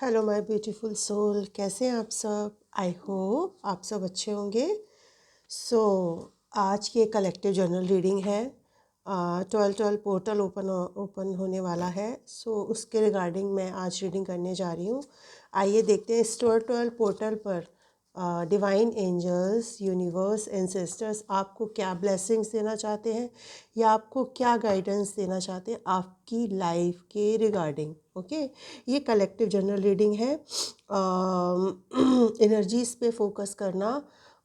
Hello my beautiful soul, कैसे हैं आप सब। आई होप आप सब अच्छे होंगे। सो आज की एक कलेक्टिव जर्नल रीडिंग है। 12 पोर्टल ओपन होने वाला है। सो उसके रिगार्डिंग मैं आज रीडिंग करने जा रही हूँ। आइए देखते हैं इस 12 पोर्टल पर डिवाइन एंजल्स, यूनिवर्स, एंसेस्टर्स आपको क्या ब्लेसिंग्स देना चाहते हैं या आपको क्या गाइडेंस देना चाहते हैं आपकी लाइफ के रिगार्डिंग। ओके, ये कलेक्टिव जनरल रीडिंग है। एनर्जीज़ पे फोकस करना।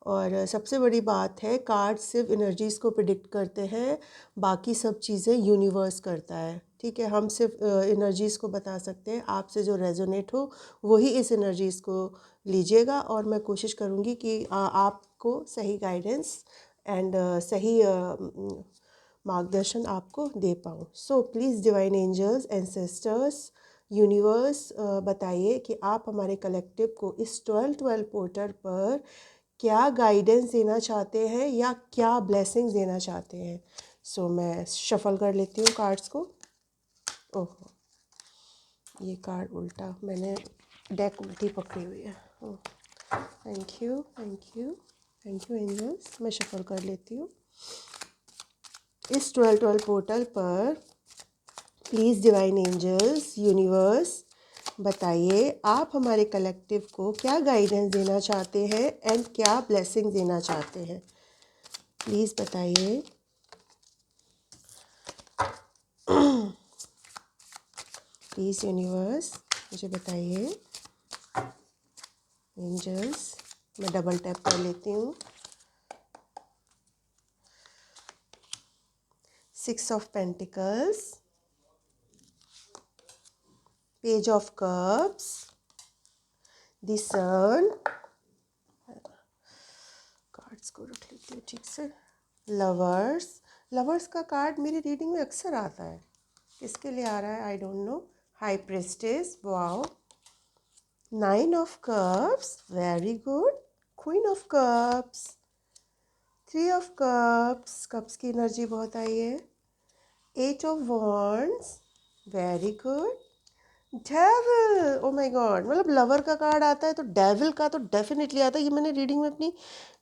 और सबसे बड़ी बात है, कार्ड सिर्फ एनर्जीज़ को प्रिडिक्ट करते हैं, बाकी सब चीज़ें यूनिवर्स करता है। ठीक है, हम सिर्फ एनर्जीज़ को बता सकते हैं। आपसे जो रेजोनेट हो वही इस एनर्जीज़ को लीजिएगा, और मैं कोशिश करूँगी कि आपको सही गाइडेंस एंड सही मार्गदर्शन आपको दे पाऊँ। So please divine angels, ancestors, universe, बताइए कि आप हमारे कलेक्टिव को इस 12 पोर्टल पर क्या गाइडेंस देना चाहते हैं या क्या ब्लेसिंग्स देना चाहते हैं। सो मैं शफल कर लेती हूँ कार्ड्स को। ओहो, ये कार्ड उल्टा, मैंने डेक उल्टी पकड़ी हुई है। Thank you, thank you, thank you angels. मैं शफल कर लेती हूँ। इस 12 पोर्टल पर प्लीज़ डिवाइन एंजल्स, यूनिवर्स, बताइए आप हमारे कलेक्टिव को क्या गाइडेंस देना चाहते हैं एंड क्या ब्लेसिंग देना चाहते हैं। प्लीज़ बताइए। प्लीज़ यूनिवर्स मुझे बताइए। एंजल्स, मैं डबल टैप कर लेती हूँ। 6 of pentacles, page of cups, the sun. Cards को रख लेती हूँ ठीक से। लवर्स, लवर्स का कार्ड मेरी रीडिंग में अक्सर आता है, किसके लिए आ रहा है I don't know. High priestess, wow. 9 of cups, very good. Queen of cups, 3 of cups, cups की एनर्जी बहुत आई है। 8 of wands, very good. Devil, oh my God, मतलब लवर का कार्ड आता है तो डेविल का तो डेफिनेटली आता है, ये मैंने रीडिंग में अपनी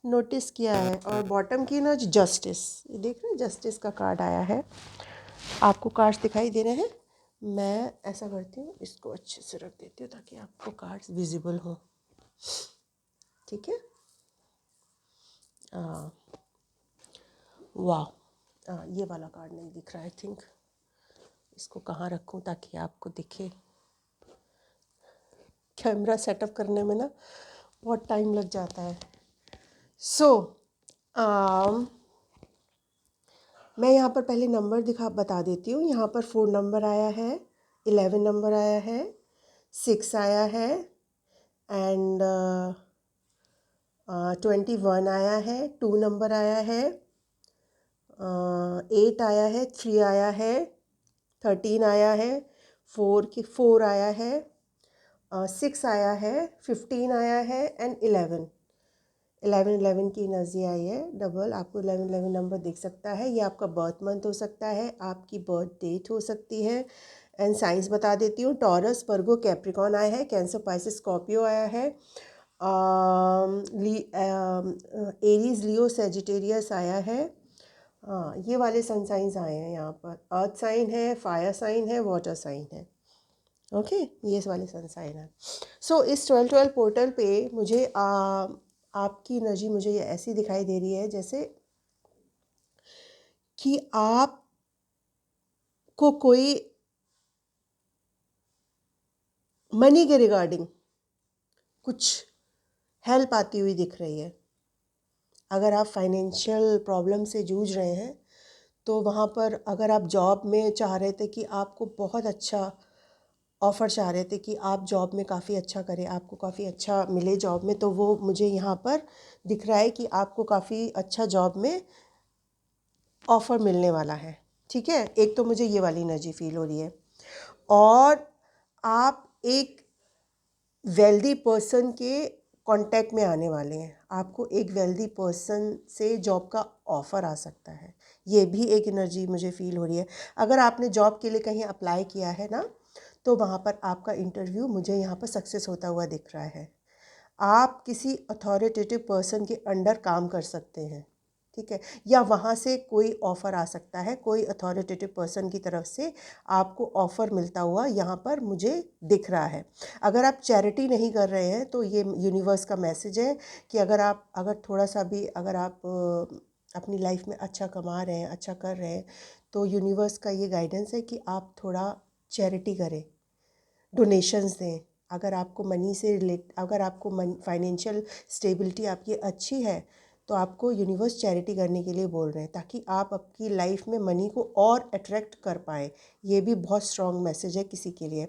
नोटिस किया है। और बॉटम की एनर्जी जस्टिस, ये देख रहे हैं, जस्टिस का कार्ड आया है। आपको कार्ड्स दिखाई दे रहे हैं। मैं ऐसा करती हूँ, इसको अच्छे से रख देती हूँ ताकि आपको कार्ड्स विजिबल हो। ठीक है। वाह, ये वाला कार्ड नहीं दिख रहा है। आई थिंक इसको कहाँ रखूँ ताकि आपको दिखे। कैमरा सेटअप करने में ना बहुत टाइम लग जाता है। सो मैं यहाँ पर पहले नंबर बता देती हूँ। यहाँ पर 4 नंबर आया है, 11 नंबर आया है, 6 आया है, एंड 21 आया है, 2 नंबर आया है, 8 आया है, 3 आया है, 13 आया है, 4 आया है, 6 आया है, 15 आया है, एंड 11 की एनर्जी आई है डबल। आपको 11 नंबर दिख सकता है। ये आपका बर्थ मंथ हो सकता है, आपकी बर्थ डेट हो सकती है। एंड साइंस बता देती हूँ, टॉरस, वर्गो, कैप्रिकॉन आया है, कैंसर, पाइसिस, स्कॉर्पियो आया है, एरीज, लियो, सेजिटेरियस आया है। हाँ, ये वाले सन साइंस आए हैं यहाँ पर। अर्थ साइन है, फायर साइन है, वाटर साइन है। ओके, ये वाले सन साइन है। सो इस 12 पोर्टल पे मुझे आपकी एनर्जी मुझे ये ऐसी दिखाई दे रही है जैसे कि आप को कोई मनी के रिगार्डिंग कुछ हेल्प आती हुई दिख रही है। अगर आप फाइनेंशियल प्रॉब्लम से जूझ रहे हैं तो वहाँ पर, अगर आप जॉब में चाह रहे थे कि आपको बहुत अच्छा ऑफ़र चाह रहे थे कि आप जॉब में काफ़ी अच्छा करें, आपको काफ़ी अच्छा मिले जॉब में, तो वो मुझे यहाँ पर दिख रहा है कि आपको काफ़ी अच्छा जॉब में ऑफ़र मिलने वाला है। ठीक है, एक तो मुझे ये वाली एनर्जी फील हो रही है। और आप एक वेल्दी पर्सन के कांटेक्ट में आने वाले हैं। आपको एक वेल्दी पर्सन से जॉब का ऑफ़र आ सकता है, ये भी एक एनर्जी मुझे फील हो रही है। अगर आपने जॉब के लिए कहीं अप्लाई किया है ना, तो वहाँ पर आपका इंटरव्यू मुझे यहाँ पर सक्सेस होता हुआ दिख रहा है। आप किसी अथॉरिटेटिव पर्सन के अंडर काम कर सकते हैं, ठीक है, या वहाँ से कोई ऑफ़र आ सकता है, कोई अथॉरिटेटिव पर्सन की तरफ से आपको ऑफ़र मिलता हुआ यहाँ पर मुझे दिख रहा है। अगर आप चैरिटी नहीं कर रहे हैं तो ये यूनिवर्स का मैसेज है कि अगर थोड़ा सा भी अगर आप अपनी लाइफ में अच्छा कमा रहे हैं, अच्छा कर रहे हैं, तो यूनिवर्स का ये गाइडेंस है कि आप थोड़ा चैरिटी करें, डोनेशंस दें। अगर आपको फाइनेंशियल स्टेबिलिटी आपकी अच्छी है तो आपको यूनिवर्स चैरिटी करने के लिए बोल रहे हैं, ताकि आप आपकी लाइफ में मनी को और अट्रैक्ट कर पाएँ। ये भी बहुत स्ट्रॉन्ग मैसेज है किसी के लिए।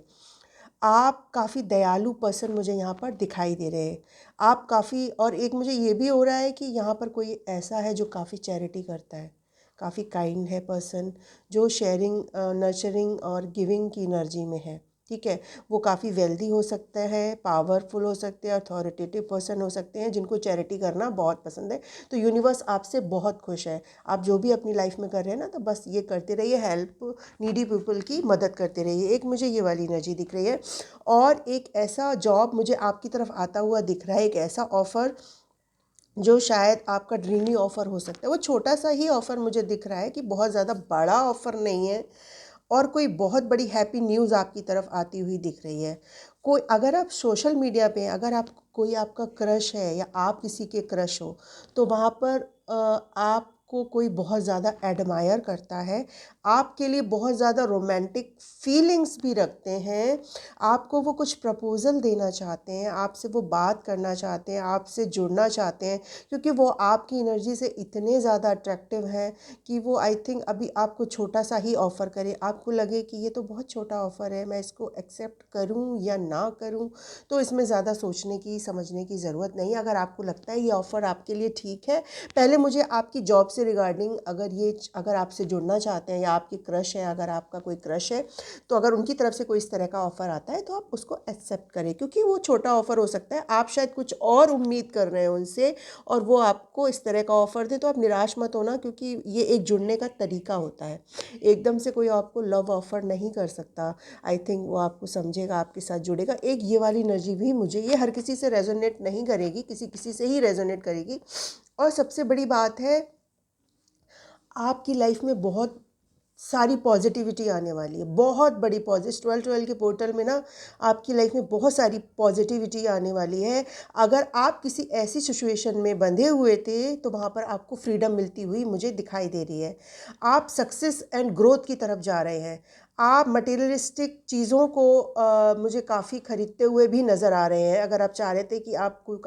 आप काफ़ी दयालु पर्सन मुझे यहाँ पर दिखाई दे रहे हैं। आप काफ़ी, और एक मुझे ये भी हो रहा है कि यहाँ पर कोई ऐसा है जो काफ़ी चैरिटी करता है, काफ़ी काइंड है पर्सन, जो शेयरिंग, नर्चरिंग और गिविंग की एनर्जी में है, ठीक है। वो काफ़ी वेल्दी हो सकता है, पावरफुल हो सकते हैं, अथॉरिटेटिव पर्सन हो सकते हैं, जिनको चैरिटी करना बहुत पसंद है। तो यूनिवर्स आपसे बहुत खुश है। आप जो भी अपनी लाइफ में कर रहे हैं ना, तो बस ये करते रहिए, हेल्प नीडी पीपल की मदद करते रहिए। एक मुझे ये वाली एनर्जी दिख रही है। और एक ऐसा जॉब मुझे आपकी तरफ आता हुआ दिख रहा है, एक ऐसा ऑफ़र जो शायद आपका ड्रीमी ऑफ़र हो सकता है। वो छोटा सा ही ऑफ़र मुझे दिख रहा है कि बहुत ज़्यादा बड़ा ऑफ़र नहीं है, और कोई बहुत बड़ी हैप्पी न्यूज़ आपकी तरफ आती हुई दिख रही है। कोई, अगर आप सोशल मीडिया पे, अगर आप कोई आपका क्रश है या आप किसी के क्रश हो, तो वहाँ पर आपको कोई बहुत ज़्यादा एडमायर करता है, आपके लिए बहुत ज़्यादा रोमांटिक फीलिंग्स भी रखते हैं, आपको वो कुछ प्रपोज़ल देना चाहते हैं, आपसे वो बात करना चाहते हैं, आपसे जुड़ना चाहते हैं, क्योंकि वो आपकी एनर्जी से इतने ज़्यादा अट्रैक्टिव हैं कि वो, आई थिंक, अभी आपको छोटा सा ही ऑफ़र करें। आपको लगे कि ये तो बहुत छोटा ऑफ़र है, मैं इसको एक्सेप्ट करूं या ना करूं, तो इसमें ज़्यादा सोचने की, समझने की ज़रूरत नहीं। अगर आपको लगता है ये ऑफ़र आपके लिए ठीक है, पहले मुझे आपकी जॉब से रिगार्डिंग, अगर आपसे जुड़ना चाहते हैं, या आपकी क्रश है, अगर आपका कोई क्रश है, तो अगर उनकी तरफ से कोई इस तरह का ऑफ़र आता है तो आप उसको एक्सेप्ट करें, क्योंकि वो छोटा ऑफ़र हो सकता है। आप शायद कुछ और उम्मीद कर रहे हैं उनसे, और वो आपको इस तरह का ऑफ़र दे, तो आप निराश मत होना, क्योंकि ये एक जुड़ने का तरीका होता है। एकदम से कोई आपको लव ऑफ़र नहीं कर सकता। आई थिंक वो आपको समझेगा, आपके साथ जुड़ेगा। एक ये वाली एनर्जी भी मुझे, ये हर किसी से रेजोनेट नहीं करेगी, किसी किसी से ही रेजोनेट करेगी। और सबसे बड़ी बात है, आपकी लाइफ में बहुत सारी पॉजिटिविटी आने वाली है, बहुत बड़ी पॉजिटिव 12 के पोर्टल में ना, आपकी लाइफ में बहुत सारी पॉजिटिविटी आने वाली है। अगर आप किसी ऐसी सिचुएशन में बंधे हुए थे, तो वहाँ पर आपको फ्रीडम मिलती हुई मुझे दिखाई दे रही है। आप सक्सेस एंड ग्रोथ की तरफ जा रहे हैं। आप मटेरियलिस्टिक चीज़ों को मुझे काफ़ी खरीदते हुए भी नज़र आ रहे हैं। अगर आप चाह रहे थे कि आप कोई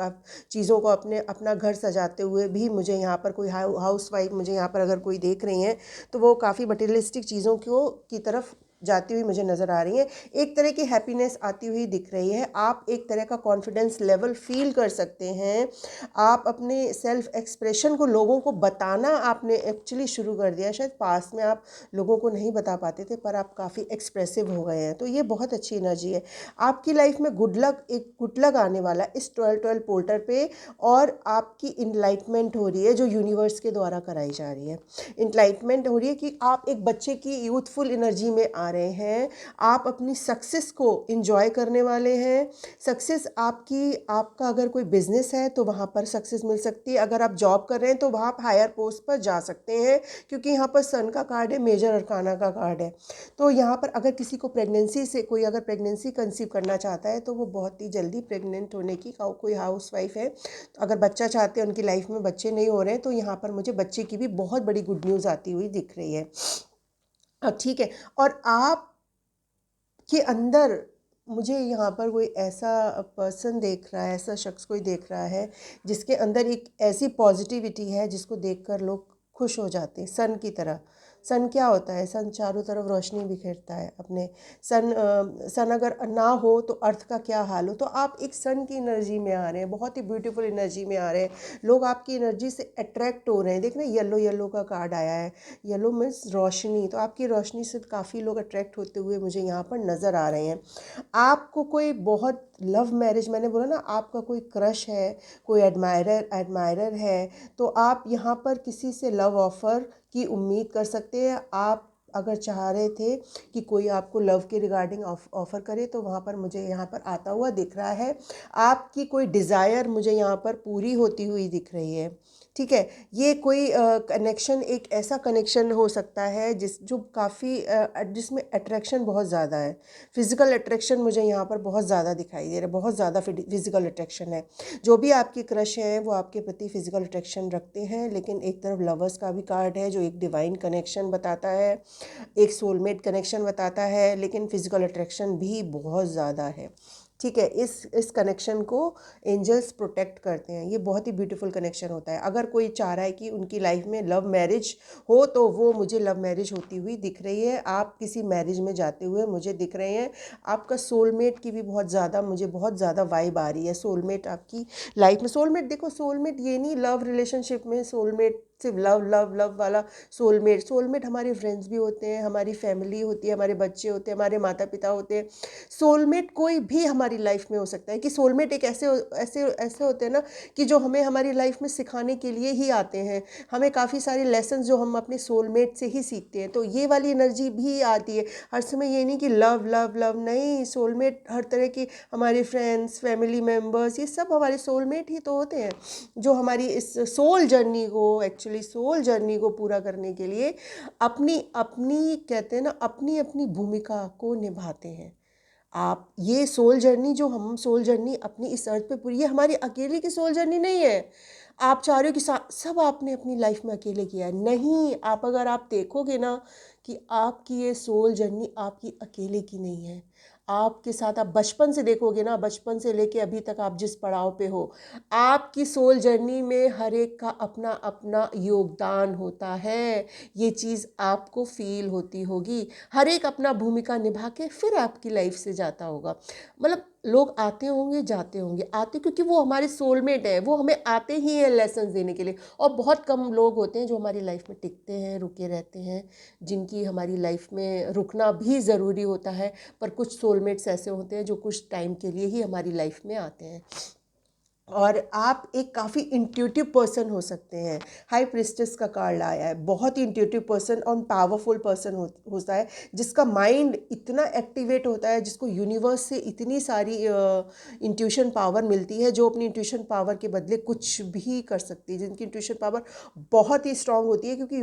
चीज़ों को अपना घर सजाते हुए भी, मुझे यहाँ पर कोई हाउस वाइफ मुझे यहाँ पर अगर कोई देख रही हैं, तो वो काफ़ी मटेरियलिस्टिक चीज़ों की तरफ जाती हुई मुझे नज़र आ रही हैं। एक तरह की हैप्पीनेस आती हुई दिख रही है। आप एक तरह का कॉन्फिडेंस लेवल फील कर सकते हैं। आप अपने सेल्फ एक्सप्रेशन को, लोगों को बताना आपने एक्चुअली शुरू कर दिया। शायद पास में आप लोगों को नहीं बता पाते थे, पर आप काफ़ी एक्सप्रेसिव हो गए हैं, तो ये बहुत अच्छी एनर्जी है। आपकी लाइफ में एक गुड लक आने वाला है इस 12 पोर्टल पे, और आपकी इनलाइटमेंट हो रही है, जो यूनिवर्स के द्वारा कराई जा रही है। इनलाइटमेंट हो रही है कि आप एक बच्चे की यूथफुल एनर्जी में आ रहे हैं। आप अपनी सक्सेस को इंजॉय करने वाले हैं। सक्सेस आपका अगर कोई बिजनेस है तो वहाँ पर सक्सेस मिल सकती है। अगर आप जॉब कर रहे हैं तो वहाँ आप हायर पोस्ट पर जा सकते हैं, क्योंकि यहाँ पर सन का कार्ड है, मेजर अरकाना का कार्ड है। तो यहाँ पर अगर किसी को कोई अगर प्रेगनेंसी कंसीव करना चाहता है, तो वो बहुत ही जल्दी प्रेग्नेंट होने की, कोई हाउस वाइफ है तो अगर बच्चा चाहते हैं, उनकी लाइफ में बच्चे नहीं हो रहे हैं, तो यहाँ पर मुझे बच्चे की भी बहुत बड़ी गुड न्यूज़ आती हुई दिख रही है। अब ठीक है, और आप के अंदर मुझे यहाँ पर कोई ऐसा पर्सन देख रहा है, ऐसा शख्स कोई देख रहा है, जिसके अंदर एक ऐसी पॉजिटिविटी है जिसको देखकर लोग खुश हो जाते हैं, सन की तरह। सन क्या होता है? सन चारों तरफ रोशनी बिखेरता है अपने। सन अगर ना हो तो अर्थ का क्या हाल हो। तो आप एक सन की एनर्जी में आ रहे हैं, बहुत ही ब्यूटीफुल एनर्जी में आ रहे हैं। लोग आपकी एनर्जी से अट्रैक्ट हो रहे हैं। देखना, येलो येलो का कार्ड आया है, येलो मीन्स रोशनी। तो आपकी रोशनी से काफ़ी लोग अट्रैक्ट होते हुए मुझे यहाँ पर नज़र आ रहे हैं। आपको कोई बहुत लव मैरिज, मैंने बोला ना, आपका कोई क्रश है, कोई एडमायरर है, तो आप यहाँ पर किसी से लव ऑफ़र की उम्मीद कर सकते हैं। आप अगर चाह रहे थे कि कोई आपको लव के रिगार्डिंग ऑफ़र करे, तो वहाँ पर मुझे यहाँ पर आता हुआ दिख रहा है। आपकी कोई डिज़ायर मुझे यहाँ पर पूरी होती हुई दिख रही है, ठीक है। ये कोई कनेक्शन एक ऐसा कनेक्शन हो सकता है जो काफ़ी जिसमें अट्रैक्शन बहुत ज़्यादा है। फिज़िकल अट्रैक्शन मुझे यहाँ पर बहुत ज़्यादा दिखाई दे रहा है, बहुत ज़्यादा फिज़िकल अट्रैक्शन है। जो भी आपकी क्रश है वो आपके प्रति फिज़िकल अट्रैक्शन रखते हैं, लेकिन एक तरफ लवर्स का भी कार्ड है जो एक डिवाइन कनेक्शन बताता है, एक सोलमेट कनेक्शन बताता है, लेकिन फिज़िकल अट्रैक्शन भी बहुत ज़्यादा है, ठीक है। इस कनेक्शन को एंजल्स प्रोटेक्ट करते हैं। ये बहुत ही ब्यूटीफुल कनेक्शन होता है। अगर कोई चाह रहा है कि उनकी लाइफ में लव मैरिज हो, तो वो मुझे लव मैरिज होती हुई दिख रही है। आप किसी मैरिज में जाते हुए मुझे दिख रहे हैं। आपका सोलमेट की भी मुझे बहुत ज़्यादा वाइब आ रही है। सोलमेट आपकी लाइफ में, सोलमेट देखो, सोलमेट ये नहीं लव रिलेशनशिप में सोलमेट सिर्फ लव लव लव वाला सोलमेट हमारे फ्रेंड्स भी होते हैं, हमारी फैमिली होती है, हमारे बच्चे होते हैं, हमारे माता पिता होते हैं। सोलमेट कोई भी हमारी लाइफ में हो सकता है। कि सोलमेट एक ऐसे ऐसे ऐसे होते हैं ना कि जो हमें हमारी लाइफ में सिखाने के लिए ही आते हैं। हमें काफ़ी सारे लेसन जो हम अपने सोलमेट से ही सीखते हैं, तो ये वाली एनर्जी भी आती है हर समय। ये नहीं कि लव लव लव नहीं, सोलमेट हर तरह की, हमारे फ्रेंड्स, फैमिली मेम्बर्स, ये सब हमारे सोलमेट ही तो होते हैं, जो हमारी इस सोल जर्नी को पूरा करने के लिए अपनी अपनी कहते हैं ना, अपनी अपनी भूमिका को निभाते हैं। आप ये सोल जर्नी अपनी इस अर्थ पे पूरी, ये हमारी अकेले की सोल जर्नी नहीं है। आप चाह रहे हो कि सब आपने अपनी लाइफ में अकेले किया है, नहीं। अगर आप देखोगे ना कि आपकी ये सोल जर्नी आपकी अकेले की नहीं है। आपके साथ आप बचपन से देखोगे ना, बचपन से लेके अभी तक आप जिस पड़ाव पे हो, आपकी सोल जर्नी में हर एक का अपना अपना योगदान होता है। ये चीज़ आपको फील होती होगी। हर एक अपना भूमिका निभा के फिर आपकी लाइफ से जाता होगा। मतलब लोग आते होंगे, जाते होंगे, आते क्योंकि वो हमारे सोलमेट है, वो हमें आते ही हैं लेसन देने के लिए। और बहुत कम लोग होते हैं जो हमारी लाइफ में टिकते हैं, रुके रहते हैं, जिनकी हमारी लाइफ में रुकना भी ज़रूरी होता है। पर कुछ सोलमेट्स ऐसे होते हैं जो कुछ टाइम के लिए ही हमारी लाइफ में आते हैं। और आप एक काफ़ी इंट्यूटिव पर्सन हो सकते हैं। हाई प्रिस्टेस का कार्ड आया है, बहुत ही इंट्यूटिव पर्सन और पावरफुल पर्सन होता है, जिसका माइंड इतना एक्टिवेट होता है, जिसको यूनिवर्स से इतनी सारी इंट्यूशन पावर मिलती है, जो अपनी इंट्यूशन पावर के बदले कुछ भी कर सकती है, जिनकी इंट्यूशन पावर बहुत ही स्ट्रांग होती है, क्योंकि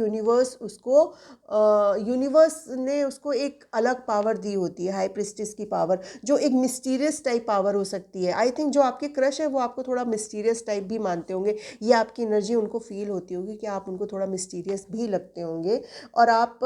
यूनिवर्स ने उसको एक अलग पावर दी होती है, हाई प्रिस्टेस की पावर, जो एक मिस्टीरियस टाइप पावर हो सकती है। आई थिंक जो आपके क्रश है वो आपको थोड़ा मिस्टीरियस टाइप भी मानते होंगे। ये आपकी एनर्जी उनको फील होती होगी कि आप उनको थोड़ा मिस्टीरियस भी लगते होंगे। और आप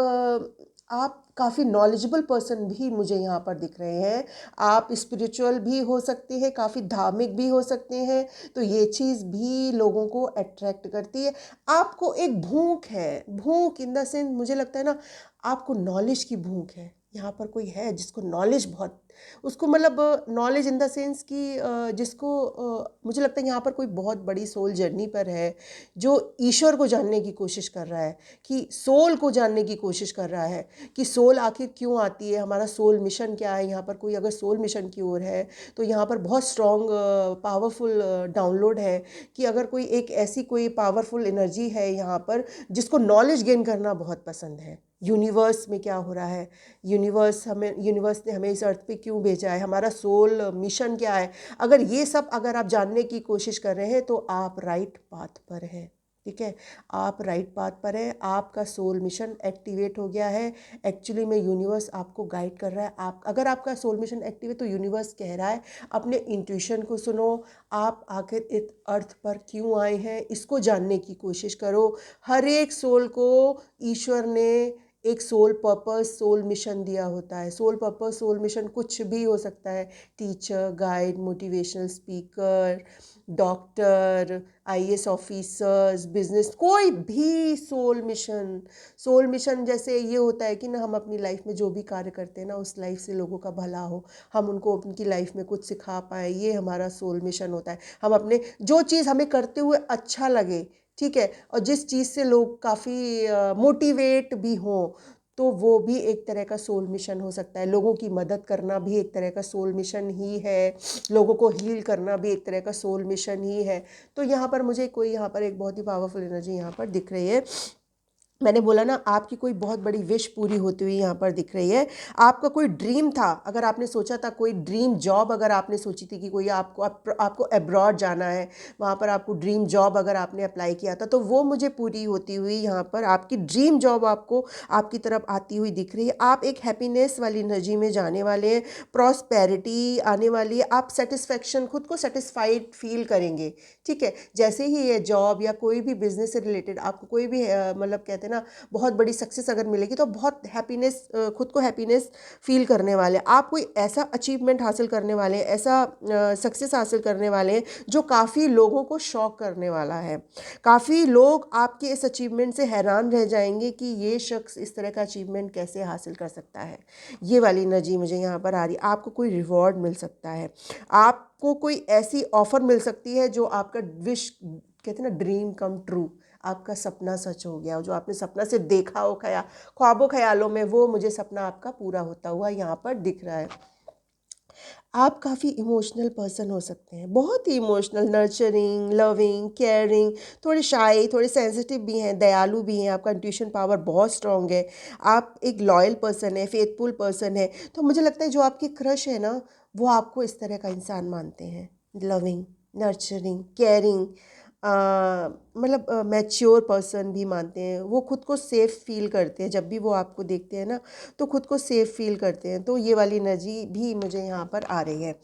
काफ़ी नॉलेजेबल पर्सन भी मुझे यहाँ पर दिख रहे हैं। आप स्पिरिचुअल भी हो सकते हैं, काफ़ी धार्मिक भी हो सकते हैं, तो ये चीज़ भी लोगों को अट्रैक्ट करती है। आपको एक भूख है, भूख इन द सेंस मुझे लगता है ना, आपको नॉलेज की भूख है। यहाँ पर कोई है जिसको नॉलेज बहुत, उसको मतलब नॉलेज इन द सेंस कि जिसको मुझे लगता है यहाँ पर कोई बहुत बड़ी सोल जर्नी पर है, जो ईश्वर को जानने की कोशिश कर रहा है, कि सोल को जानने की कोशिश कर रहा है कि सोल आखिर क्यों आती है, हमारा सोल मिशन क्या है। यहाँ पर कोई अगर सोल मिशन की ओर है तो यहाँ पर बहुत स्ट्रॉन्ग पावरफुल डाउनलोड है कि अगर कोई एक ऐसी कोई पावरफुल एनर्जी है यहाँ पर जिसको नॉलेज गेन करना बहुत पसंद है। यूनिवर्स में क्या हो रहा है, यूनिवर्स ने हमें इस अर्थ पे क्यों भेजा है, हमारा सोल मिशन क्या है। अगर आप जानने की कोशिश कर रहे हैं तो आप राइट पाथ पर हैं, ठीक है। आप राइट पाथ पर है, आपका सोल मिशन एक्टिवेट हो गया है। एक्चुअली में यूनिवर्स आपको गाइड कर रहा है। अगर आपका सोल मिशन एक्टिव है तो यूनिवर्स कह रहा है अपने इंट्यूशन को सुनो, आप आखिर इस अर्थ पर क्यों आए हैं इसको जानने की कोशिश करो। हर एक सोल को ईश्वर ने एक सोल पर्पस, सोल मिशन दिया होता है। सोल पर्पस, सोल मिशन कुछ भी हो सकता है, teacher, guide, motivational speaker, doctor, IAS officers, business, कोई भी सोल मिशन जैसे ये होता है कि ना, हम अपनी लाइफ में जो भी कार्य करते हैं ना, उस लाइफ से लोगों का भला हो, हम उनको उनकी लाइफ में कुछ सिखा पाए, ये हमारा सोल मिशन होता है। हम अपने जो चीज़ हमें करते हुए अच्छा लगे, ठीक है, और जिस चीज़ से लोग काफ़ी मोटिवेट भी हों, तो वो भी एक तरह का सोल मिशन हो सकता है। लोगों की मदद करना भी एक तरह का सोल मिशन ही है, लोगों को हील करना भी एक तरह का सोल मिशन ही है। तो यहाँ पर मुझे यहाँ पर एक बहुत ही पावरफुल एनर्जी यहाँ पर दिख रही है। मैंने बोला ना, आपकी कोई बहुत बड़ी विश पूरी होती हुई यहाँ पर दिख रही है। आपका कोई ड्रीम था, अगर आपने सोचा था, कोई ड्रीम जॉब अगर आपने सोची थी कि कोई आपको अब्रॉड जाना है, वहाँ पर आपको ड्रीम जॉब अगर आपने अप्लाई किया था, तो वो मुझे पूरी होती हुई यहाँ पर आपकी ड्रीम जॉब आपको आपकी तरफ आती हुई दिख रही है। आप एक हैप्पीनेस वाली एनर्जी में जाने वाले हैं, प्रॉस्पेरिटी आने वाली है, आप सेटिस्फेक्शन, खुद को सेटिस्फाइड फील करेंगे। ठीक है, जैसे ही ये जॉब या कोई भी बिजनेस से रिलेटेड आपको कोई भी मतलब कहते हैं ना, बहुत बड़ी सक्सेस अगर मिलेगी तो बहुत हैप्पीनेस, खुद को हैप्पीनेस फील करने वाले हैं। आप कोई ऐसा अचीवमेंट हासिल करने वाले हैं, ऐसा सक्सेस हासिल करने वाले हैं जो काफ़ी लोगों को शॉक करने वाला है। काफ़ी लोग आपके इस अचीवमेंट से हैरान रह जाएंगे कि ये शख्स इस तरह का अचीवमेंट कैसे हासिल कर सकता है। ये वाली एनर्जी मुझे यहाँ पर आ रही है। आपको कोई रिवॉर्ड मिल सकता है, आपको कोई ऐसी ऑफ़र मिल सकती है जो आपका विश, कहते हैं ना, ड्रीम कम ट्रू, आपका सपना सच हो गया, जो आपने सपना से देखा हो, ख्वाबों ख्यालों में, वो मुझे सपना आपका पूरा होता हुआ यहाँ पर दिख रहा है। आप काफ़ी इमोशनल पर्सन हो सकते हैं, बहुत ही इमोशनल, नर्चरिंग, लविंग, केयरिंग, थोड़े शाई, थोड़े सेंसिटिव भी हैं, दयालु भी हैं। आपका इंट्यूशन पावर बहुत स्ट्रॉन्ग है। आप एक लॉयल पर्सन है, फेथफुल पर्सन है। तो मुझे लगता है जो आपके क्रश है ना, वो आपको इस तरह का इंसान मानते हैं, लविंग, नर्चरिंग, केयरिंग, मतलब मैच्योर पर्सन भी मानते हैं। वो खुद को सेफ़ फील करते हैं, जब भी वो आपको देखते हैं ना, तो खुद को सेफ़ फील करते हैं। तो ये वाली एनर्जी भी मुझे यहाँ पर आ रही है।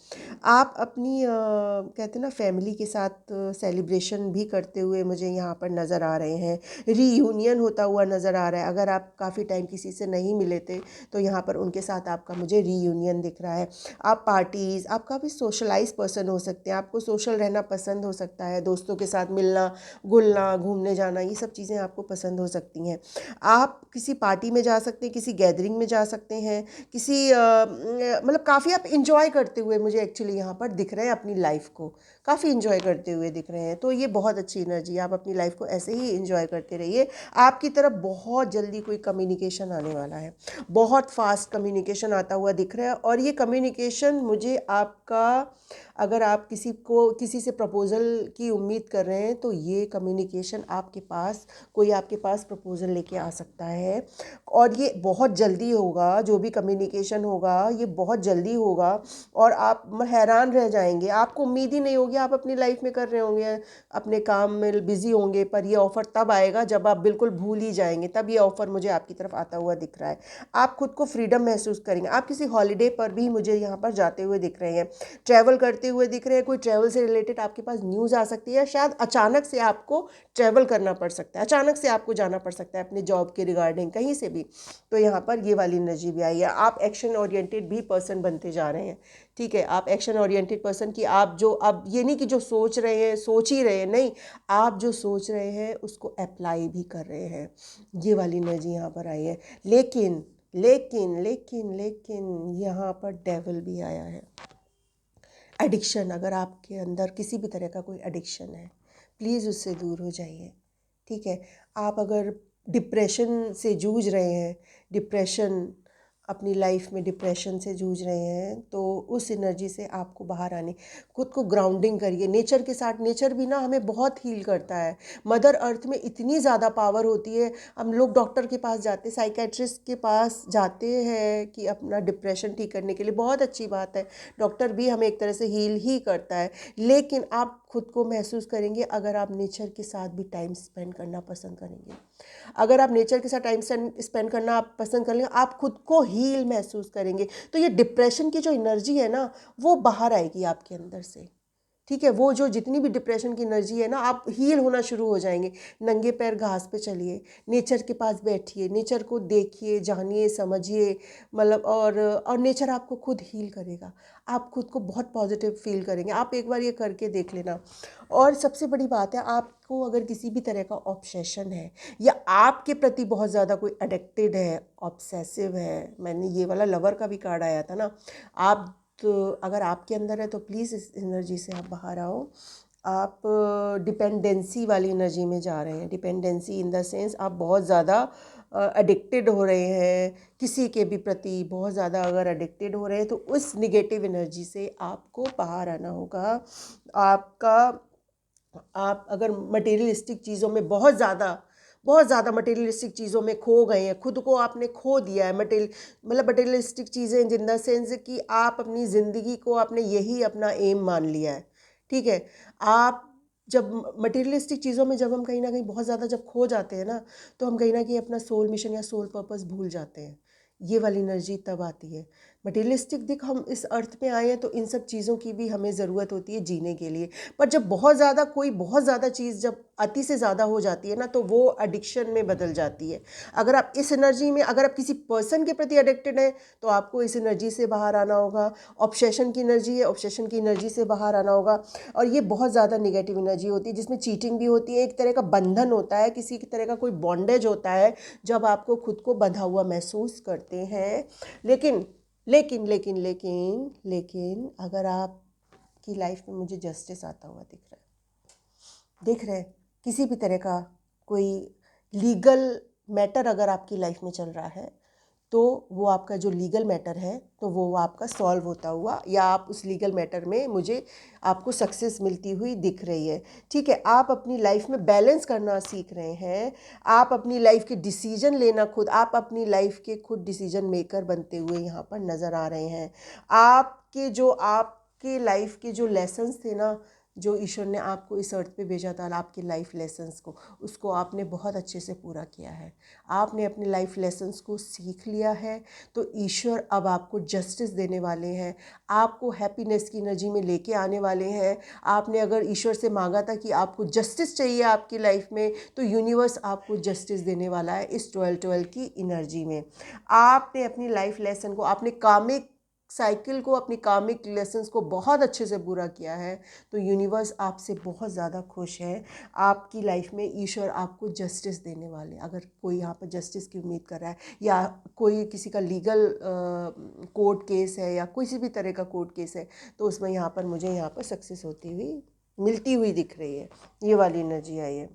आप अपनी कहते हैं ना, फैमिली के साथ सेलिब्रेशन भी करते हुए मुझे यहाँ पर नज़र आ रहे हैं। रीयूनियन होता हुआ नज़र आ रहा है। अगर आप काफ़ी टाइम किसी से नहीं मिले थे, तो यहाँ पर उनके साथ आपका मुझे रीयूनियन दिख रहा है। आप पार्टीज़, आप काफ़ी सोशलाइज पर्सन हो सकते हैं, आपको सोशल रहना पसंद हो सकता है, दोस्तों के साथ मिलना, घुलना, घूमने जाना, ये सब चीज़ें आपको पसंद हो सकती हैं। आप किसी पार्टी में जा सकते हैं, किसी गैदरिंग में जा सकते हैं, किसी मतलब काफ़ी आप इंजॉय करते हुए मुझे एक्चुअली यहाँ पर दिख रहे हैं, अपनी लाइफ को काफ़ी इंजॉय करते हुए दिख रहे हैं। तो ये बहुत अच्छी एनर्जी है। आप अपनी लाइफ को ऐसे ही इंजॉय करते रहिए। आपकी तरफ बहुत जल्दी कोई कम्युनिकेशन आने वाला है, बहुत फास्ट कम्युनिकेशन आता हुआ दिख रहा है। और ये कम्युनिकेशन मुझे आपका, अगर आप किसी से प्रपोज़ल की उम्मीद कर रहे हैं, तो ये कम्युनिकेशन आपके पास, कोई आपके पास प्रपोज़ल लेके आ सकता है। और ये बहुत जल्दी होगा, जो भी कम्युनिकेशन होगा ये बहुत जल्दी होगा। और आप हैरान रह जाएंगे, आपको उम्मीद ही नहीं होगी, आप अपनी लाइफ में कर रहे होंगे, अपने काम में बिज़ी होंगे, पर ये ऑफ़र तब आएगा जब आप बिल्कुल भूल ही जाएंगे। तब ये ऑफ़र मुझे आपकी तरफ आता हुआ दिख रहा है। आप खुद को फ्रीडम महसूस करेंगे। आप किसी हॉलीडे पर भी मुझे यहाँ पर जाते हुए दिख रहे हैं, ट्रैवल करते हुए दिख रहे हैं। कोई ट्रैवल से रिलेटेड आपके पास न्यूज़ आ सकती है, शायद अचानक से आपको ट्रैवल करना पड़ सकता है, अचानक से आपको जाना पड़ सकता है अपने जॉब के रिगार्डिंग कहीं से भी। तो यहाँ पर ये वाली एनर्जी भी आई है। आप एक्शन ओरिएंटेड भी पर्सन बनते जा रहे हैं। ठीक है, आप एक्शन ओरिएंटेड पर्सन की, आप जो, अब ये नहीं कि जो सोच रहे हैं सोच ही रहे हैं, नहीं, आप जो सोच रहे हैं उसको अप्लाई भी कर रहे हैं। ये वाली एनर्जी यहाँ पर आई है। लेकिन लेकिन लेकिन लेकिन यहाँ पर डेविल भी आया है। एडिक्शन, अगर आपके अंदर किसी भी तरह का कोई एडिक्शन है, प्लीज़ उससे दूर हो जाइए। ठीक है, आप अगर डिप्रेशन से जूझ रहे हैं, डिप्रेशन, अपनी लाइफ में डिप्रेशन से जूझ रहे हैं, तो उस एनर्जी से आपको बाहर आने, खुद को ग्राउंडिंग करिए नेचर के साथ। नेचर भी ना हमें बहुत हील करता है। मदर अर्थ में इतनी ज़्यादा पावर होती है। हम लोग डॉक्टर के पास जाते, साइकेट्रिस्ट के पास जाते हैं कि अपना डिप्रेशन ठीक करने के लिए, बहुत अच्छी बात है, डॉक्टर भी हमें एक तरह से हील ही करता है। लेकिन आप खुद को महसूस करेंगे अगर आप नेचर के साथ भी टाइम स्पेंड करना पसंद करेंगे। अगर आप नेचर के साथ टाइम स्पेंड करना आप पसंद करेंगे, आप खुद को हील महसूस करेंगे। तो ये डिप्रेशन की जो एनर्जी है ना, वो बाहर आएगी आपके अंदर से। ठीक है, वो जो जितनी भी डिप्रेशन की एनर्जी है ना, आप हील होना शुरू हो जाएंगे। नंगे पैर घास पे चलिए, नेचर के पास बैठिए, नेचर को देखिए, जानिए, समझिए, मतलब और नेचर आपको खुद हील करेगा। आप खुद को बहुत पॉजिटिव फील करेंगे। आप एक बार ये करके देख लेना। और सबसे बड़ी बात है, आपको अगर किसी भी तरह का ऑब्सेशन है, या आपके प्रति बहुत ज़्यादा कोई एडिक्टेड है, ऑब्सेसिव है, मैंने ये वाला लवर का भी कार्ड आया था ना, आप, तो अगर आपके अंदर है तो प्लीज़ इस एनर्जी से आप बाहर आओ। आप डिपेंडेंसी वाली एनर्जी में जा रहे हैं। डिपेंडेंसी इन द सेंस, आप बहुत ज़्यादा एडिक्टेड हो रहे हैं किसी के भी प्रति, बहुत ज़्यादा अगर एडिक्टेड हो रहे हैं, तो उस निगेटिव एनर्जी से आपको बाहर आना होगा। आपका, आप अगर मटेरियलिस्टिक चीज़ों में बहुत ज़्यादा बहुत ज़्यादा मटेरियलिस्टिक चीज़ों में खो गए हैं, खुद को आपने खो दिया है। मटेरियलिस्टिक चीज़ें जिन द सेंस कि आप अपनी ज़िंदगी को आपने यही अपना एम मान लिया है, ठीक है। आप जब मटेरियलिस्टिक चीज़ों में जब हम कहीं ना कहीं बहुत ज़्यादा जब खो जाते हैं ना, तो हम कहीं ना कहीं अपना सोल मिशन या सोल पर्पस भूल जाते हैं। ये वाली एनर्जी तब आती है। मटेरियलिस्टिक दिख हम इस अर्थ पे आए हैं तो इन सब चीज़ों की भी हमें ज़रूरत होती है जीने के लिए। पर जब बहुत ज़्यादा कोई बहुत ज़्यादा चीज़ जब अति से ज़्यादा हो जाती है ना, तो वो एडिक्शन में बदल जाती है। अगर आप इस एनर्जी में, अगर आप किसी पर्सन के प्रति एडिक्टेड हैं, तो आपको इस एनर्जी से बाहर आना होगा। ऑब्सेशन की एनर्जी है, ऑब्सेशन की एनर्जी से बाहर आना होगा। और ये बहुत ज़्यादा निगेटिव एनर्जी होती है, जिसमें चीटिंग भी होती है, एक तरह का बंधन होता है, किसी तरह का कोई बॉन्डेज होता है, जब आपको खुद को बंधा हुआ महसूस करते हैं। लेकिन लेकिन लेकिन लेकिन लेकिन अगर आपकी लाइफ में मुझे जस्टिस आता हुआ दिख रहा है, किसी भी तरह का कोई लीगल मैटर अगर आपकी लाइफ में चल रहा है, तो वो आपका जो लीगल मैटर है तो वो आपका सॉल्व होता हुआ, या आप उस लीगल मैटर में मुझे आपको सक्सेस मिलती हुई दिख रही है, ठीक है। आप अपनी लाइफ में बैलेंस करना सीख रहे हैं। आप अपनी लाइफ के डिसीजन लेना खुद, आप अपनी लाइफ के खुद डिसीजन मेकर बनते हुए यहाँ पर नज़र आ रहे हैं। आपके लाइफ के जो लेसन्स थे ना, जो ईश्वर ने आपको इस अर्थ पे भेजा था, आपके लाइफ लेसन्स को, उसको आपने बहुत अच्छे से पूरा किया है। आपने अपने लाइफ लेसन्स को सीख लिया है, तो ईश्वर अब आपको जस्टिस देने वाले हैं, आपको हैप्पीनेस की एनर्जी में लेके आने वाले हैं। आपने अगर ईश्वर से मांगा था कि आपको जस्टिस चाहिए आपकी लाइफ में, तो यूनिवर्स आपको जस्टिस देने वाला है इस 12-12 की एनर्जी में। आपने अपनी लाइफ लेसन को, आपने कामिक साइकिल को, अपनी कामिक लेसन्स को बहुत अच्छे से पूरा किया है, तो यूनिवर्स आपसे बहुत ज़्यादा खुश है। आपकी लाइफ में ईश्वर आपको जस्टिस देने वाले। अगर कोई यहाँ पर जस्टिस की उम्मीद कर रहा है, या कोई किसी का लीगल कोर्ट केस है, या किसी भी तरह का कोर्ट केस है, तो उसमें यहाँ पर मुझे यहाँ पर सक्सेस होती हुई मिलती हुई दिख रही है। ये वाली एनर्जी आई है।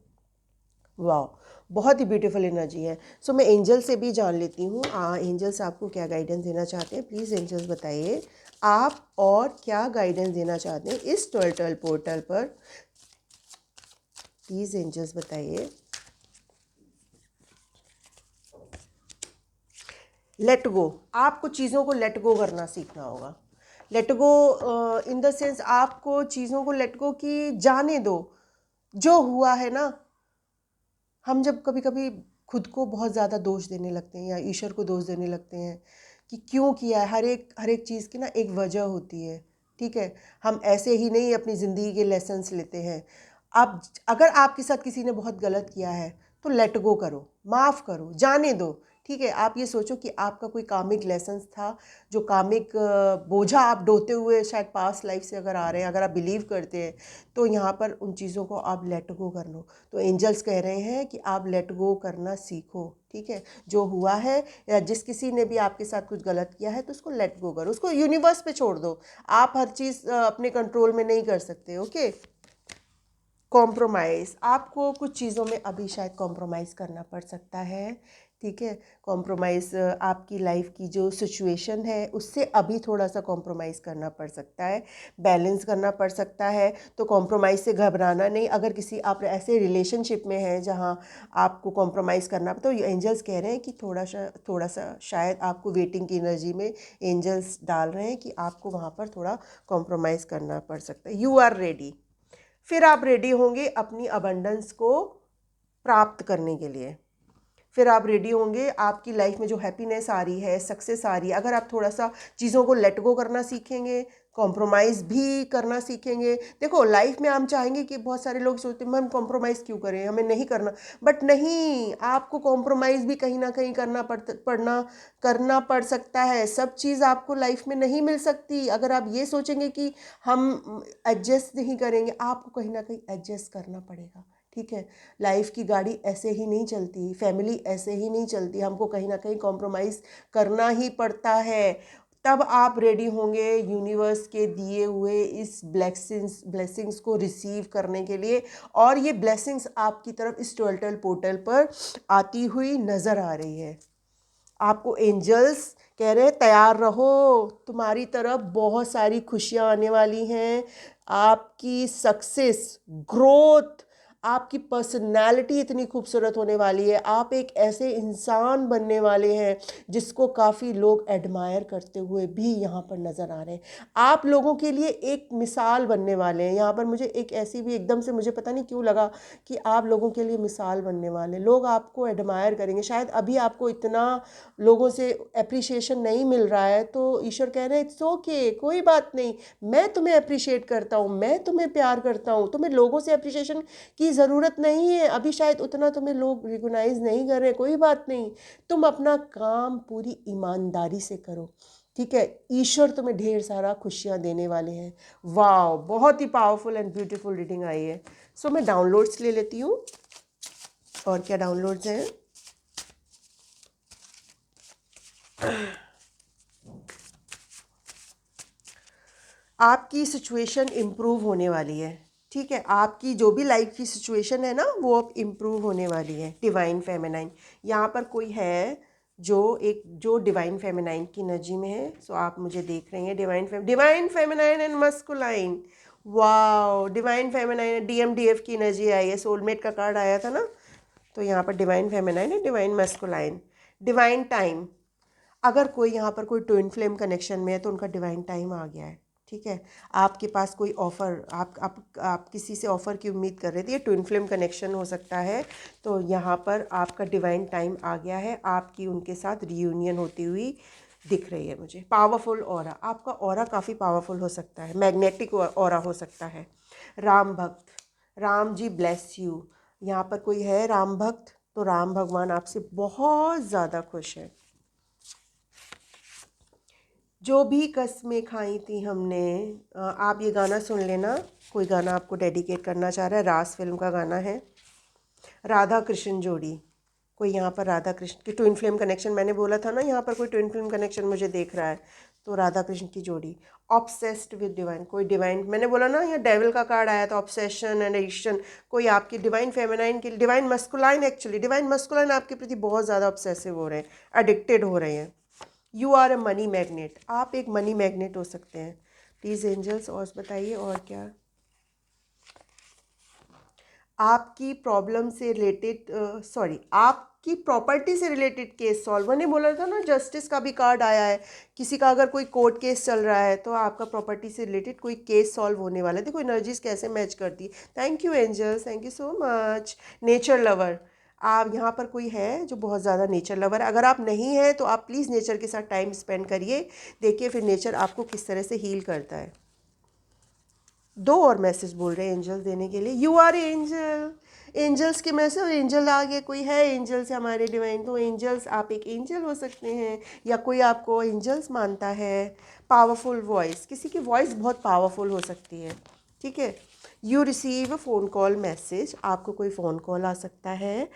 वाह, बहुत ही ब्यूटीफुल एनर्जी है। सो मैं एंजल से भी जान लेती हूँ, एंजल्स आपको क्या गाइडेंस देना चाहते हैं। प्लीज़ एंजल्स बताइए आप और क्या गाइडेंस देना चाहते हैं इस 12-12 पोर्टल पर। प्लीज़ एंजल्स बताइए। लेट गो, आपको चीज़ों को लेट गो करना सीखना होगा। Let go in the sense, आपको चीज़ों को लेट गो की जाने दो। जो हुआ है ना, हम जब कभी कभी खुद को बहुत ज़्यादा दोष देने लगते हैं, या ईश्वर को दोष देने लगते हैं कि क्यों किया है, हर एक चीज़ की ना एक वजह होती है, ठीक है। हम ऐसे ही नहीं अपनी ज़िंदगी के लेसन्स लेते हैं। अब अगर आपके साथ किसी ने बहुत गलत किया है, तो लेट गो करो, माफ़ करो, जाने दो, ठीक है। आप ये सोचो कि आपका कोई कामिक लेसन्स था, जो कामिक बोझा आप ढोते हुए शायद पास्ट लाइफ से अगर आ रहे हैं, अगर आप बिलीव करते हैं, तो यहाँ पर उन चीज़ों को आप लेट गो कर लो। तो एंजल्स कह रहे हैं कि आप लेट गो करना सीखो, ठीक है। जो हुआ है, या जिस किसी ने भी आपके साथ कुछ गलत किया है, तो उसको लेट गो करो, उसको यूनिवर्स पे छोड़ दो। आप हर चीज़ अपने कंट्रोल में नहीं कर सकते, ओके। कॉम्प्रोमाइज़, आपको कुछ चीज़ों में अभी शायद कॉम्प्रोमाइज़ करना पड़ सकता है, ठीक है। कॉम्प्रोमाइज़, आपकी लाइफ की जो सिचुएशन है उससे अभी थोड़ा सा कॉम्प्रोमाइज़ करना पड़ सकता है, बैलेंस करना पड़ सकता है। तो कॉम्प्रोमाइज़ से घबराना नहीं। अगर किसी आप ऐसे रिलेशनशिप में हैं जहां आपको कॉम्प्रोमाइज़ करना, तो एंजल्स कह रहे हैं कि थोड़ा सा शायद आपको वेटिंग की एनर्जी में एंजल्स डाल रहे हैं कि आपको वहाँ पर थोड़ा कॉम्प्रोमाइज़ करना पड़ सकता है। यू आर रेडी, फिर आप रेडी होंगे अपनी अबंडेंस को प्राप्त करने के लिए। फिर आप रेडी होंगे, आपकी लाइफ में जो हैप्पीनेस आ रही है, सक्सेस आ रही है, अगर आप थोड़ा सा चीज़ों को लेट गो करना सीखेंगे, कॉम्प्रोमाइज़ भी करना सीखेंगे। देखो, लाइफ में हम चाहेंगे कि बहुत सारे लोग सोचते हैं हम कॉम्प्रोमाइज़ क्यों करें, हमें नहीं करना, बट नहीं, आपको कॉम्प्रोमाइज़ भी कहीं ना कहीं करना पड़ सकता है। सब चीज़ आपको लाइफ में नहीं मिल सकती। अगर आप ये सोचेंगे कि हम एडजस्ट नहीं करेंगे, आपको कहीं ना कहीं एडजस्ट करना पड़ेगा, ठीक है। लाइफ की गाड़ी ऐसे ही नहीं चलती, फैमिली ऐसे ही नहीं चलती, हमको कहीं ना कहीं कॉम्प्रोमाइज़ करना ही पड़ता है। तब आप रेडी होंगे यूनिवर्स के दिए हुए इस ब्लेसिंग्स को रिसीव करने के लिए। और ये ब्लेसिंग्स आपकी तरफ इस 12-12 पोर्टल पर आती हुई नज़र आ रही है। आपको एंजल्स कह रहे हैं तैयार रहो, तुम्हारी तरफ बहुत सारी खुशियाँ आने वाली हैं। आपकी सक्सेस, ग्रोथ, आपकी पर्सनैलिटी इतनी खूबसूरत होने वाली है, आप एक ऐसे इंसान बनने वाले हैं जिसको काफ़ी लोग एडमायर करते हुए भी यहाँ पर नज़र आ रहे हैं। आप लोगों के लिए एक मिसाल बनने वाले हैं। यहाँ पर मुझे एक ऐसी भी एकदम से मुझे पता नहीं क्यों लगा कि आप लोगों के लिए मिसाल बनने वाले, लोग आपको एडमायर करेंगे। शायद अभी आपको इतना लोगों से अप्रिशिएशन नहीं मिल रहा है, तो ईश्वर कह रहे हैं इट्स ओके, कोई बात नहीं, मैं तुम्हें अप्रिशिएट करता हूँ, मैं तुम्हें प्यार करता हूँ, तुम्हें लोगों से अप्रिशिएशन की ज़रूरत नहीं है। अभी शायद उतना तुम्हें लोग रिकॉग्नाइज नहीं कर रहे, कोई बात नहीं, तुम अपना काम पूरी ईमानदारी से करो, ठीक है। ईश्वर तुम्हें ढेर सारा खुशियाँ देने वाले हैं। वाह, बहुत ही पावरफुल एंड ब्यूटीफुल रीडिंग आई है। सो मैं डाउनलोड्स ले लेती हूँ। और क्या डाउनलोड्स हैं? आपकी सिचुएशन इम्प्रूव होने वाली है, ठीक है। आपकी जो भी लाइफ की सिचुएशन है ना, वो अब इम्प्रूव होने वाली है। डिवाइन फेमिनाइन, यहाँ पर कोई है जो डिवाइन फेमिनाइन की एनर्जी में है। सो आप मुझे देख रहे हैं divine feminine and masculine. Wow, divine feminine, DMDF की एनर्जी आई है, सोलमेट का कार्ड आया था ना, तो यहाँ पर डिवाइन फेमिनाइन है, डिवाइन मस्कुलाइन, डिवाइन टाइम। अगर कोई यहाँ पर कोई ट्विन फ्लेम कनेक्शन में है तो उनका डिवाइन टाइम आ गया है, ठीक है। आपके पास कोई ऑफ़र, आप किसी से ऑफ़र की उम्मीद कर रहे थे, ये ट्विन फ्लेम कनेक्शन हो सकता है। तो यहाँ पर आपका डिवाइन टाइम आ गया है, आपकी उनके साथ रियूनियन होती हुई दिख रही है मुझे। पावरफुल ऑरा, आपका ऑरा काफ़ी पावरफुल हो सकता है, मैग्नेटिक ऑरा हो सकता है। राम भक्त, राम जी ब्लेस यू। यहाँ पर कोई है राम भक्त, तो राम भगवान आपसे बहुत ज़्यादा खुश है। जो भी कसमें खाई थी हमने, आप ये गाना सुन लेना, कोई गाना आपको डेडिकेट करना चाह रहा है, रास फिल्म का गाना है। राधा कृष्ण जोड़ी, कोई यहाँ पर राधा कृष्ण की ट्विन फ्लेम कनेक्शन, मैंने बोला था ना यहाँ पर कोई ट्विन फ्लेम कनेक्शन मुझे देख रहा है, तो राधा कृष्ण की जोड़ी। ऑब्सेस्ड विद डिवाइन, कोई डिवाइन, मैंने बोला ना यहाँ डेविल का कार्ड आया था, ऑब्सेशन एंड एडिक्शन। कोई आपकी डिवाइन फेमिनाइन की, divine masculine, actually divine masculine आपके प्रति बहुत ज़्यादा ऑब्सेसिव हो रहे हैं, एडिक्टेड हो रहे हैं। You are a money magnet, आप एक मनी मैग्नेट हो सकते हैं। प्लीज़ एंजल्स और बताइए और क्या। आपकी प्रॉब्लम से रिलेटेड, आपकी प्रॉपर्टी से रिलेटेड केस सॉल्व, मैंने बोला था ना जस्टिस का भी कार्ड आया है। किसी का अगर कोई कोर्ट केस चल रहा है तो आपका प्रॉपर्टी से रिलेटेड कोई केस सॉल्व होने वाला है। देखो एनर्जीज कैसे मैच करती है। Thank you angels, thank you so much. Nature lover, आप यहाँ पर कोई है जो बहुत ज़्यादा नेचर लवर है। अगर आप नहीं हैं तो आप प्लीज़ नेचर के साथ टाइम स्पेंड करिए, देखिए फिर नेचर आपको किस तरह से हील करता है। दो और मैसेज बोल रहे हैं एंजल्स देने के लिए। यू आर एंजल, एंजल्स के मैसेज, और एंजल आ गए, कोई है एंजल्स हमारे डिवाइन, तो एंजल्स आप एक एंजल हो सकते हैं या कोई आपको एंजल्स मानता है। पावरफुल वॉइस, किसी की वॉइस बहुत पावरफुल हो सकती है, ठीक है। You receive a phone call message, आपको कोई फ़ोन कॉल आ सकता है,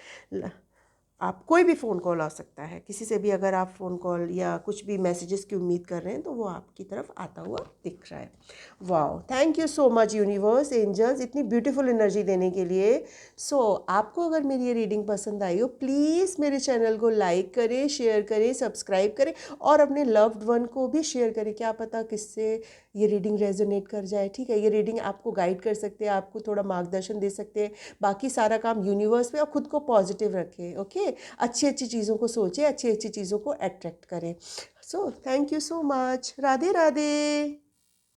आप कोई भी फ़ोन कॉल आ सकता है किसी से भी। अगर आप फ़ोन कॉल या कुछ भी मैसेजेस की उम्मीद कर रहे हैं तो वो आपकी तरफ आता हुआ दिख रहा है। Wow, thank you so much universe, angels, इतनी ब्यूटीफुल एनर्जी देने के लिए। सो आपको अगर मेरी ये रीडिंग पसंद आई हो, प्लीज़ मेरे चैनल को लाइक करें, शेयर करें, सब्सक्राइब करें और अपने लव्ड वन को भी शेयर करें। क्या पता किससे ये रीडिंग रेजोनेट कर जाए, ठीक है। ये रीडिंग आपको गाइड कर सकते हैं, आपको थोड़ा मार्गदर्शन दे सकते हैं। बाकी सारा काम यूनिवर्स पे, और खुद को पॉजिटिव रखें, ओके। अच्छी अच्छी चीज़ों को सोचें, अच्छी अच्छी चीज़ों को अट्रैक्ट करें। So thank you so much, Radhe Radhe.